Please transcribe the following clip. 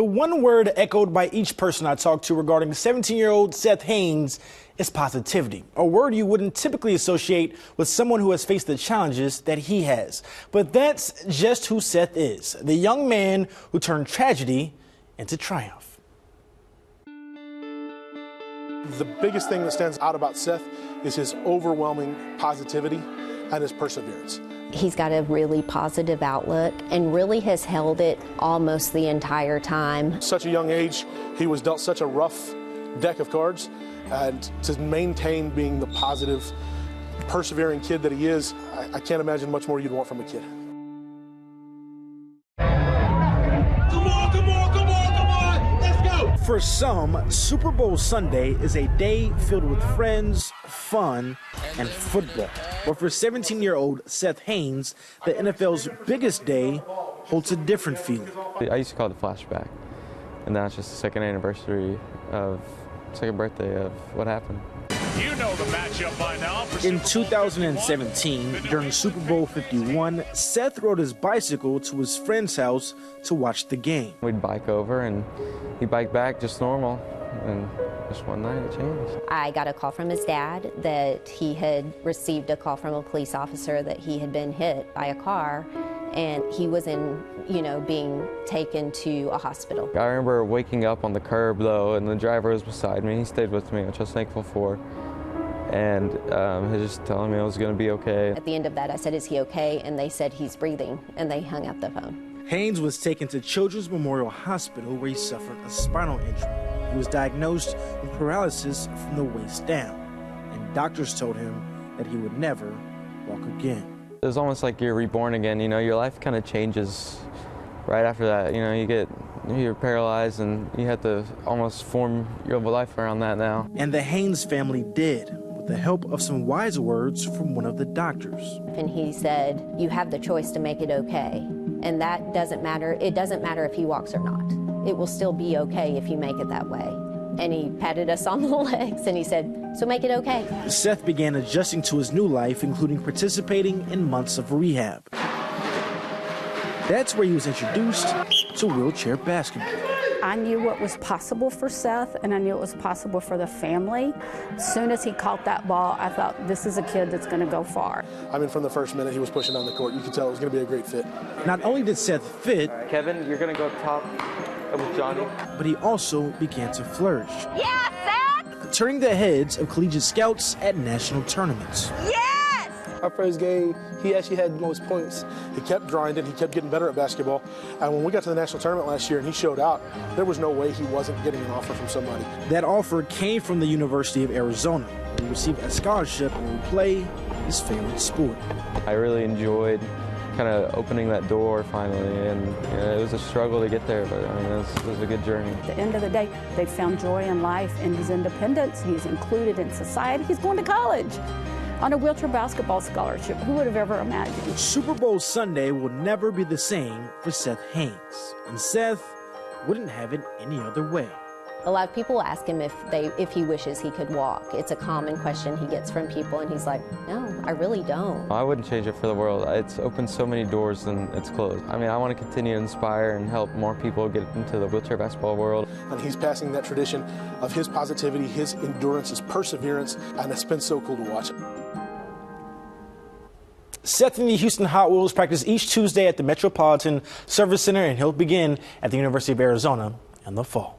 one word echoed by each person I talked to regarding 17-year-old Seth Haynes is positivity, a word you wouldn't typically associate with someone who has faced the challenges that he has. But that's just who Seth is, the young man who turned tragedy into triumph. The biggest thing that stands out about Seth is his overwhelming positivity and his perseverance. He's got a really positive outlook and really has held it almost the entire time. Such a young age, he was dealt such a rough deck of cards, and to maintain being the positive, persevering kid that he is, I can't imagine much more you'd want from a kid. For some, Super Bowl Sunday is a day filled with friends, fun, and football. But for 17-year-old Seth Haynes, the NFL's biggest day holds a different feeling. I used to call it the flashback, and now it's just the second birthday of what happened. You know the matchup by now. In 2017, during Super Bowl 51, Seth rode his bicycle to his friend's house to watch the game. We'd bike over, and he biked back just normal, and just one night it changed. I got a call from his dad that he had received a call from a police officer that he had been hit by a car, and he was being taken to a hospital. I remember waking up on the curb, though, and the driver was beside me. He stayed with me, which I was thankful for. And he was just telling me I was going to be okay. At the end of that, I said, "Is he okay?" And they said, "He's breathing," and they hung up the phone. Haynes was taken to Children's Memorial Hospital where he suffered a spinal injury. He was diagnosed with paralysis from the waist down, and doctors told him that he would never walk again. It was almost like you're reborn again. Your life kind of changes right after that. You're paralyzed, and you have to almost form your life around that now. And the Haynes family did, with the help of some wise words from one of the doctors. And he said, "You have the choice to make it okay. And that doesn't matter. It doesn't matter if he walks or not. It will still be okay if you make it that way." And he patted us on the legs and he said, "So make it okay." Seth began adjusting to his new life, including participating in months of rehab. That's where he was introduced to wheelchair basketball. I knew what was possible for Seth, and I knew it was possible for the family. As soon as he caught that ball, I thought, this is a kid that's going to go far. From the first minute he was pushing down the court, you could tell it was going to be a great fit. Not only did Seth fit, Kevin, you're going to go up top with Johnny. But he also began to flourish. Yeah, Seth! Turning the heads of collegiate scouts at national tournaments. Yes! Our first game, he actually had the most points. He kept grinding, he kept getting better at basketball. And when we got to the national tournament last year and he showed out, there was no way he wasn't getting an offer from somebody. That offer came from the University of Arizona, where he received a scholarship and would play his favorite sport. I really enjoyed kind of opening that door finally, and it was a struggle to get there, but it was a good journey. At the end of the day, they found joy in life and his independence. He's included in society. He's going to college on a wheelchair basketball scholarship. Who would have ever imagined? Super Bowl Sunday will never be the same for Seth Haynes, and Seth wouldn't have it any other way. A lot of people ask him if he wishes he could walk. It's a common question he gets from people, and he's like, "No, I really don't." I wouldn't change it for the world. It's opened so many doors and it's closed. I want to continue to inspire and help more people get into the wheelchair basketball world. And he's passing that tradition of his positivity, his endurance, his perseverance, and it's been so cool to watch it. Seth and the Houston Hot Wheels practice each Tuesday at the Metropolitan Service Center, and he'll begin at the University of Arizona in the fall.